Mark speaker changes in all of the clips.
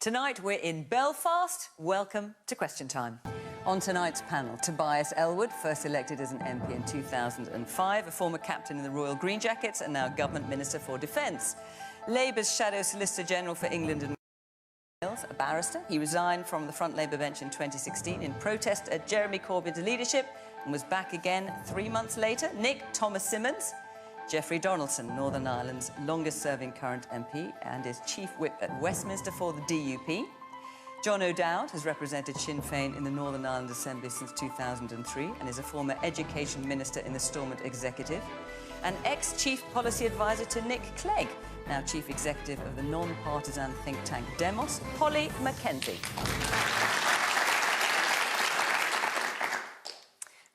Speaker 1: Tonight we're in Belfast. Welcome to Question Time. On tonight's panel, Tobias Ellwood, first elected as an MP in 2005, a former captain in the Royal Green Jackets and now Government Minister for Defence. Labour's Shadow Solicitor General for England and Wales, a barrister. He resigned from the Front Labour bench in 2016 in protest at Jeremy Corbyn's leadership and was back again 3 months later. Nick Thomas-Symonds, Geoffrey Donaldson, Northern Ireland's longest-serving current MP and is Chief Whip at Westminster for the DUP. John O'Dowd has represented Sinn Fein in the Northern Ireland Assembly since 2003 and is a former Education Minister in the Stormont Executive. And ex-Chief Policy Advisor to Nick Clegg, now Chief Executive of the non-partisan think tank Demos, Polly MacKenzie.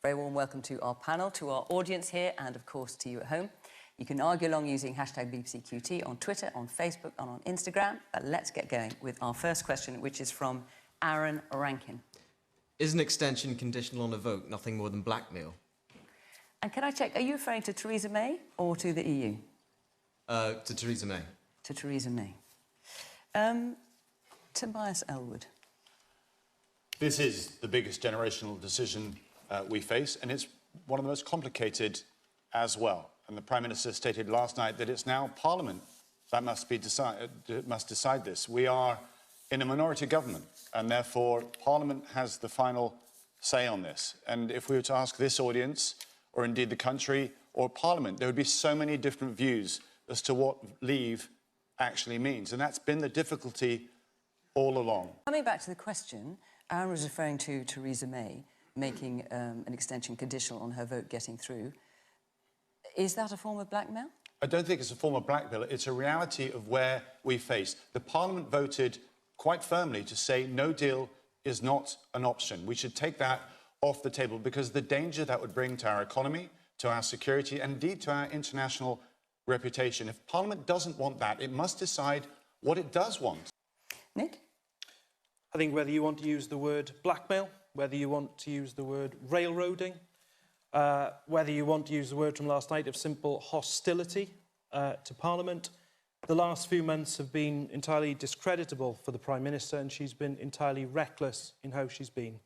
Speaker 1: Very warm welcome to our panel, to our audience here, and of course to you at home. You can argue along using hashtag BBCQT on Twitter, on Facebook and on Instagram. But let's get going with our first question, which is from Aaron Rankin.
Speaker 2: Is an extension conditional on a vote nothing more than blackmail?
Speaker 1: And can I check, are you referring to Theresa May or to the EU?
Speaker 2: To Theresa May.
Speaker 1: To Theresa May. Tobias Ellwood.
Speaker 3: This is the biggest generational decision we face, and it's one of the most complicated as well. And the Prime Minister stated last night that it's now Parliament that must decide this. We are in a minority government, and therefore Parliament has the final say on this. And if we were to ask this audience, or indeed the country, or Parliament, there would be so many different views as to what leave actually means. And that's been the difficulty all along. Coming
Speaker 1: back to the question, Aaron was referring to Theresa May making an extension conditional on her vote getting through. Is that a form of blackmail?
Speaker 3: I don't think it's a form of blackmail. It's a reality of where we face. The Parliament voted quite firmly to say no deal is not an option. We should take that off the table because the danger that would bring to our economy, to our security, and indeed to our international reputation. If Parliament doesn't want that, it must decide what it does want.
Speaker 1: Nick?
Speaker 4: I think whether you want to use the word blackmail, whether you want to use the word railroading, whether you want to use the word from last night of simple hostility to Parliament, the last few months have been entirely discreditable for the Prime Minister, and she's been entirely reckless in how she's been.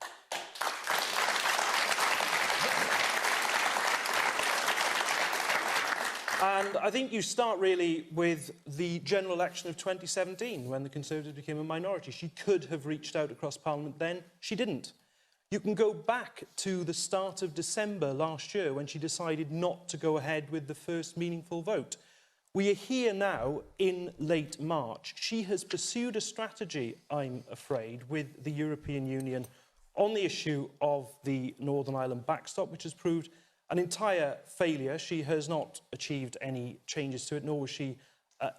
Speaker 4: And I think you start really with the general election of 2017, when the Conservatives became a minority. She could have reached out across Parliament then. She didn't. You can go back to the start of December last year when she decided not to go ahead with the first meaningful vote. We are here now in late March. She has pursued a strategy, I'm afraid, with the European Union on the issue of the Northern Ireland backstop, which has proved an entire failure. She has not achieved any changes to it, nor was she,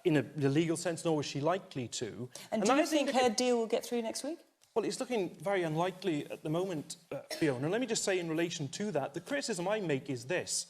Speaker 4: in a legal sense, nor was she likely to.
Speaker 1: And do you think her deal will get through next week?
Speaker 4: Well, it's looking very unlikely at the moment, Fiona. Let me just say in relation to that, the criticism I make is this.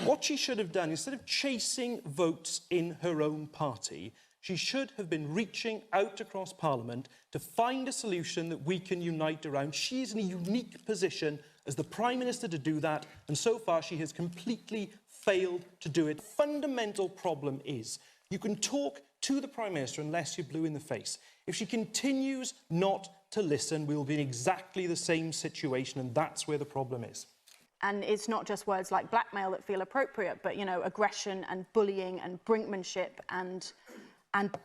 Speaker 4: What she should have done, instead of chasing votes in her own party, she should have been reaching out across Parliament to find a solution that we can unite around. She is in a unique position as the Prime Minister to do that, and so far she has completely failed to do it. The fundamental problem is you can talk to the Prime Minister unless you're blue in the face. If she continues not to listen, we'll be in exactly the same situation, and that's where the problem is.
Speaker 5: And it's not just words like blackmail that feel appropriate, but, you know, aggression and bullying and brinkmanship and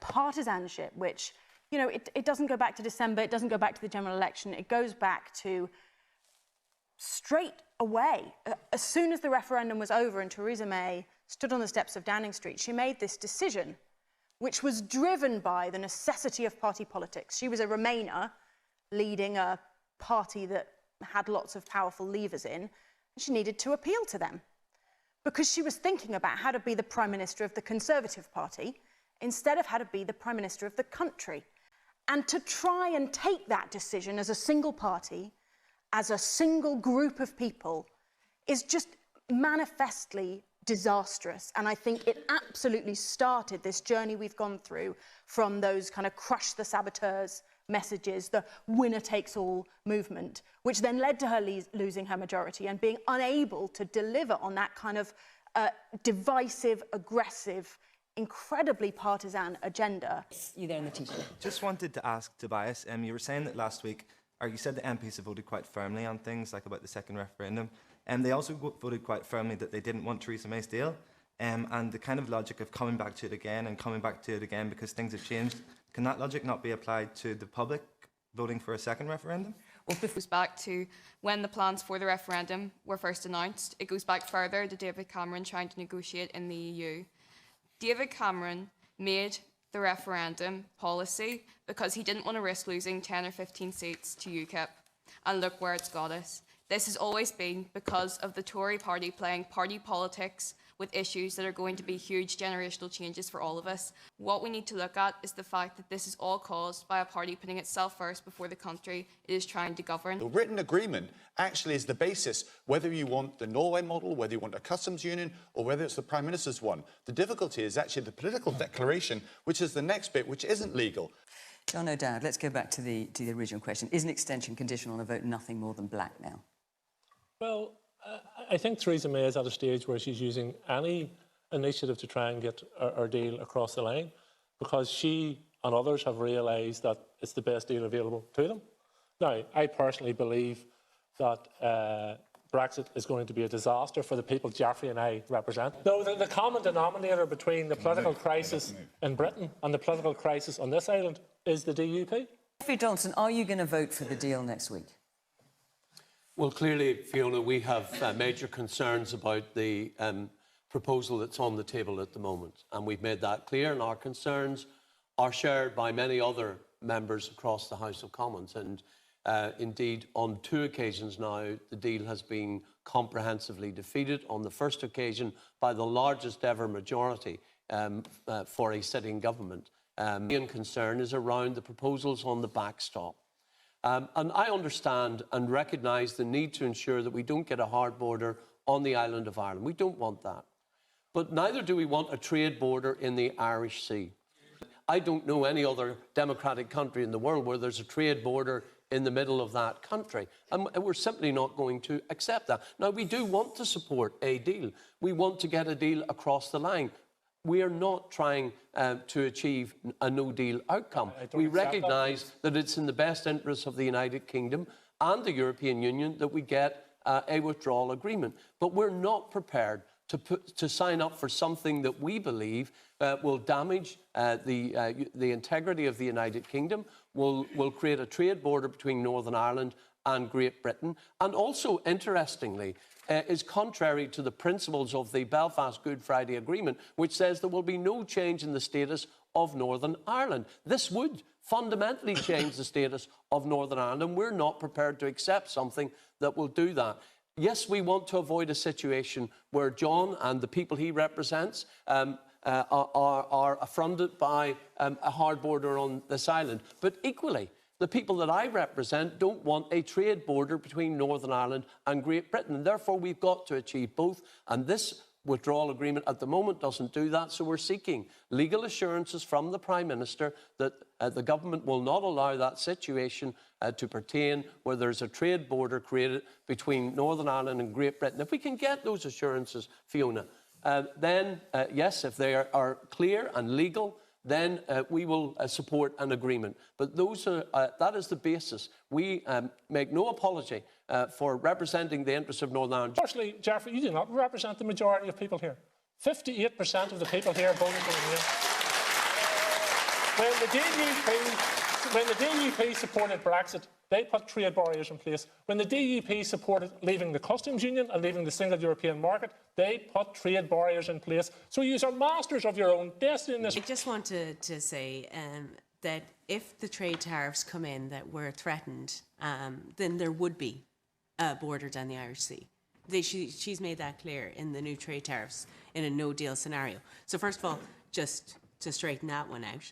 Speaker 5: partisanship, which, you know, it doesn't go back to December, it doesn't go back to the general election, it goes back to straight away. As soon as the referendum was over and Theresa May stood on the steps of Downing Street, she made this decision, which was driven by the necessity of party politics. She was a Remainer leading a party that had lots of powerful levers in, and she needed to appeal to them because she was thinking about how to be the Prime Minister of the Conservative Party instead of how to be the Prime Minister of the country. And to try and take that decision as a single party, as a single group of people, is just manifestly disastrous. And I think it absolutely started this journey we've gone through from those kind of crush the saboteurs messages, the winner-takes-all movement, which then led to her losing her majority and being unable to deliver on that kind of divisive, aggressive incredibly partisan agenda.
Speaker 1: You there in the T-shirt?
Speaker 6: Just wanted to ask Tobias, you were saying that last week, or you said the MPs have voted quite firmly on things like about the second referendum, and they also voted quite firmly that they didn't want Theresa May's deal, and the kind of logic of coming back to it again and coming back to it again because things have changed, can that logic not be applied to the public voting for a second referendum?
Speaker 7: Well, it goes back to when the plans for the referendum were first announced. It goes back further to David Cameron trying to negotiate in the EU. David Cameron made the referendum policy because he didn't want to risk losing 10 or 15 seats to UKIP. And look where it's got us. This has always been because of the Tory party playing party politics with issues that are going to be huge generational changes for all of us. What we need to look at is the fact that this is all caused by a party putting itself first before the country it is trying to govern.
Speaker 3: The written agreement actually is the basis, whether you want the Norway model, whether you want a customs union, or whether it's the Prime Minister's one. The difficulty is actually the political declaration, which is the next bit, which isn't legal.
Speaker 1: John O'Dowd, let's go back to the original question. Is an extension conditional on a vote nothing more than blackmail?
Speaker 8: Well, I think Theresa May is at a stage where she's using any initiative to try and get our deal across the line because she and others have realised that it's the best deal available to them. Now, I personally believe that Brexit is going to be a disaster for the people Geoffrey and I represent. No, the common denominator between the political crisis in Britain and the political crisis on this island is the DUP.
Speaker 1: Geoffrey Donaldson, are you going to vote for the deal next week?
Speaker 9: Well, clearly, Fiona, we have major concerns about the proposal that's on the table at the moment. And we've made that clear, and our concerns are shared by many other members across the House of Commons. And indeed, on 2 occasions now, the deal has been comprehensively defeated. On the first occasion, by the largest ever majority for a sitting government. The main concern is around the proposals on the backstop. And I understand and recognise the need to ensure that we don't get a hard border on the island of Ireland. We don't want that. But neither do we want a trade border in the Irish Sea. I don't know any other democratic country in the world where there's a trade border in the middle of that country. And we're simply not going to accept that. Now, we do want to support a deal. We want to get a deal across the line. We are not trying to achieve a no-deal outcome. We recognise that it's in the best interests of the United Kingdom and the European Union that we get a withdrawal agreement. But we're not prepared to sign up for something that we believe will damage the integrity of the United Kingdom, will create a trade border between Northern Ireland and Great Britain, and also, interestingly, is contrary to the principles of the Belfast Good Friday Agreement, which says there will be no change in the status of Northern Ireland. This would fundamentally change the status of Northern Ireland, and we're not prepared to accept something that will do that. Yes, we want to avoid a situation where John and the people he represents are affronted by a hard border on this island. But equally, the people that I represent don't want a trade border between Northern Ireland and Great Britain. Therefore, we've got to achieve both. And this withdrawal agreement at the moment doesn't do that. So we're seeking legal assurances from the Prime Minister that the government will not allow that situation to pertain where there's a trade border created between Northern Ireland and Great Britain. If we can get those assurances, Fiona, then, yes, if they are clear and legal, then we will support an agreement. But that is the basis. We make no apology for representing the interests of Northern Ireland.
Speaker 8: Firstly, Geoffrey, you do not represent the majority of people here. 58% of the people here voted for When the DUP supported Brexit, they put trade barriers in place. When the DUP supported leaving the customs union and leaving the single European market, they put trade barriers in place. So you are masters of your own destiny in this.
Speaker 10: I just want to say that if the trade tariffs come in that were threatened, then there would be a border down the Irish Sea. She's made that clear in the new trade tariffs in a no-deal scenario. So first of all, just to straighten that one out.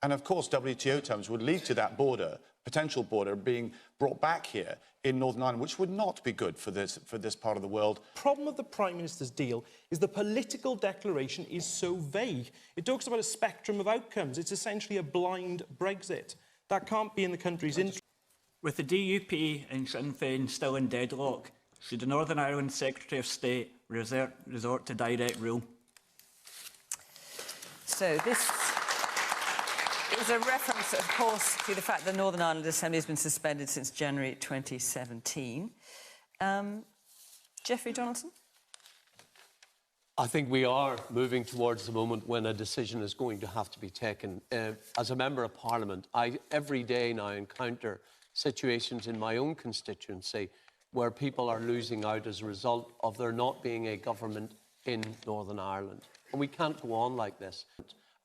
Speaker 3: And of course, WTO terms would lead to that border, potential border, being brought back here in Northern Ireland, which would not be good for this part of the world.
Speaker 4: The problem with the Prime Minister's deal is the political declaration is so vague. It talks about a spectrum of outcomes. It's essentially a blind Brexit. That can't be in the country's interest.
Speaker 11: With the DUP and Sinn Fein still in deadlock, should the Northern Ireland Secretary of State resort to direct rule?
Speaker 1: So this is a reference, of course, to the fact that the Northern Ireland Assembly has been suspended since January 2017. Jeffrey Donaldson?
Speaker 9: I think we are moving towards the moment when a decision is going to have to be taken. As a Member of Parliament, I every day now encounter situations in my own constituency where people are losing out as a result of there not being a government in Northern Ireland. And we can't go on like this.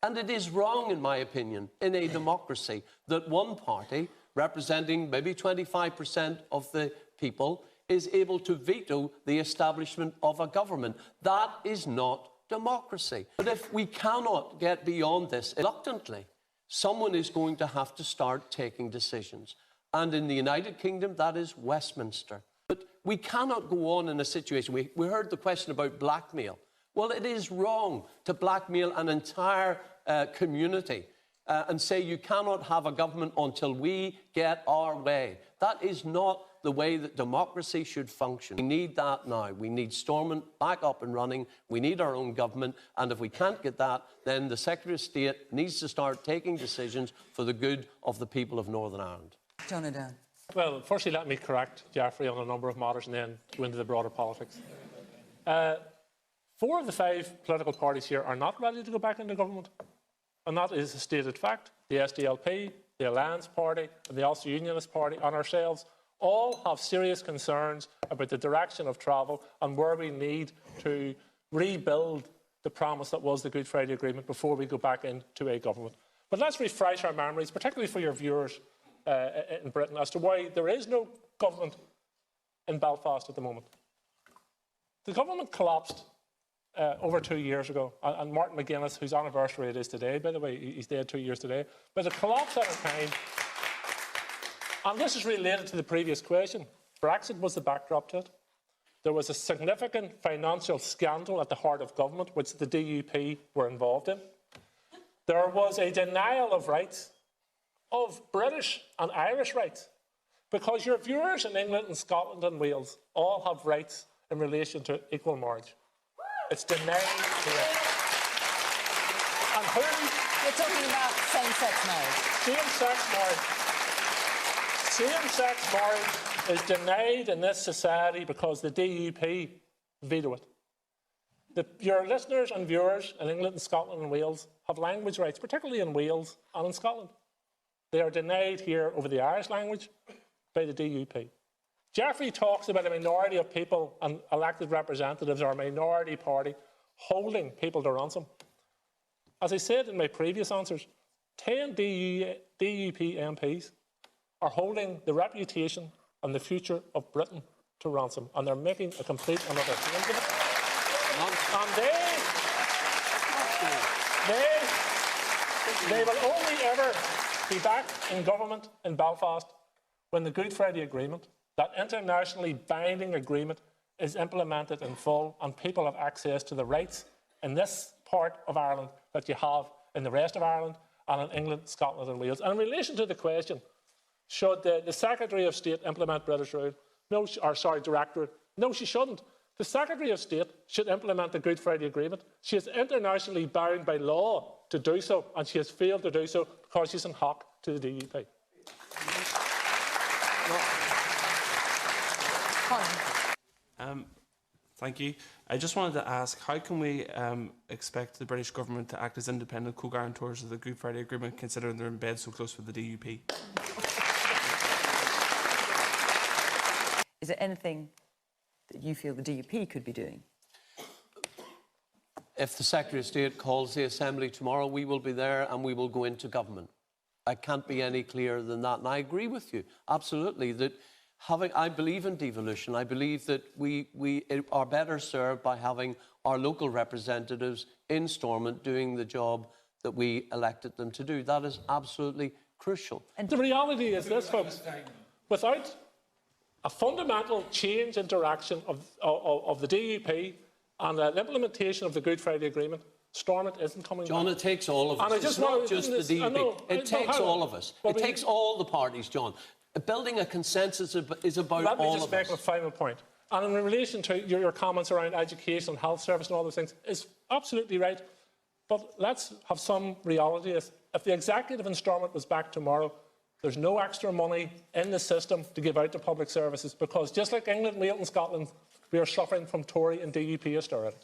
Speaker 9: And it is wrong, in my opinion, in a democracy that one party, representing maybe 25% of the people, is able to veto the establishment of a government. That is not democracy. But if we cannot get beyond this, reluctantly, someone is going to have to start taking decisions. And in the United Kingdom, that is Westminster. But we cannot go on in a situation. We heard the question about blackmail. Well, it is wrong to blackmail an entire community and say you cannot have a government until we get our way. That is not the way that democracy should function. We need that now. We need Stormont back up and running. We need our own government. And if we can't get that, then the Secretary of State needs to start taking decisions for the good of the people of Northern Ireland.
Speaker 1: John O'Dowd.
Speaker 8: Well, firstly, let me correct Jeffrey on a number of matters and then go into the broader politics. 4 of the 5 political parties here are not ready to go back into government. And that is a stated fact. The SDLP, the Alliance Party, and the Ulster Unionist Party, and ourselves all have serious concerns about the direction of travel and where we need to rebuild the promise that was the Good Friday Agreement before we go back into a government. But let's refresh our memories, particularly for your viewers in Britain, as to why there is no government in Belfast at the moment. The government collapsed over 2 years ago, and Martin McGuinness, whose anniversary it is today, by the way, he's dead 2 years today, but it collapsed at a time. And this is related to the previous question. Brexit was the backdrop to it. There was a significant financial scandal at the heart of government, which the DUP were involved in. There was a denial of rights, of British and Irish rights, because your viewers in England and Scotland and Wales all have rights in relation to equal marriage. It's denied here. And who?
Speaker 1: We're talking about same-sex marriage.
Speaker 8: Same-sex marriage. Same-sex marriage is denied in this society because the DUP veto it. Your listeners and viewers in England and Scotland and Wales have language rights, particularly in Wales and in Scotland. They are denied here over the Irish language by the DUP. Jeffrey talks about a minority of people and elected representatives or a minority party holding people to ransom. As I said in my previous answers, 10 DUP MPs are holding the reputation and the future of Britain to ransom, and they're making a complete and utter change of it. And they will only ever be back in government in Belfast when the Good Friday Agreement, that internationally binding agreement, is implemented in full and people have access to the rights in this part of Ireland that you have in the rest of Ireland and in England, Scotland and Wales. And in relation to the question, should the Secretary of State implement British rule? No, Directorate. No, she shouldn't. The Secretary of State should implement the Good Friday Agreement. She is internationally bound by law to do so, and she has failed to do so because she's in hock to the DUP.
Speaker 12: Thank you. I just wanted to ask, how can we expect the British government to act as independent co-guarantors of the Good Friday Agreement, considering they're in bed so close with the DUP?
Speaker 1: Is there anything that you feel the DUP could be doing?
Speaker 9: If the Secretary of State calls the Assembly tomorrow, we will be there and we will go into government. I can't be any clearer than that. And I agree with you, absolutely, that I believe in devolution. I believe that we are better served by having our local representatives in Stormont doing the job that we elected them to do. That is absolutely crucial.
Speaker 8: And the reality is this, folks. Without a fundamental change in direction of the DUP and the implementation of the Good Friday Agreement, Stormont isn't coming
Speaker 9: John,
Speaker 8: back.
Speaker 9: It takes all of us. It's not just the DUP. It takes all of us. It takes all the parties, John. Building a consensus is about all of us.
Speaker 8: Let me just make a final point. And in relation to your comments around education, health service and all those things, is absolutely right. But let's have some reality. If the executive in Stormont was back tomorrow, there's no extra money in the system to give out to public services because just like England, Wales and Scotland, we are suffering from Tory and DUP austerity.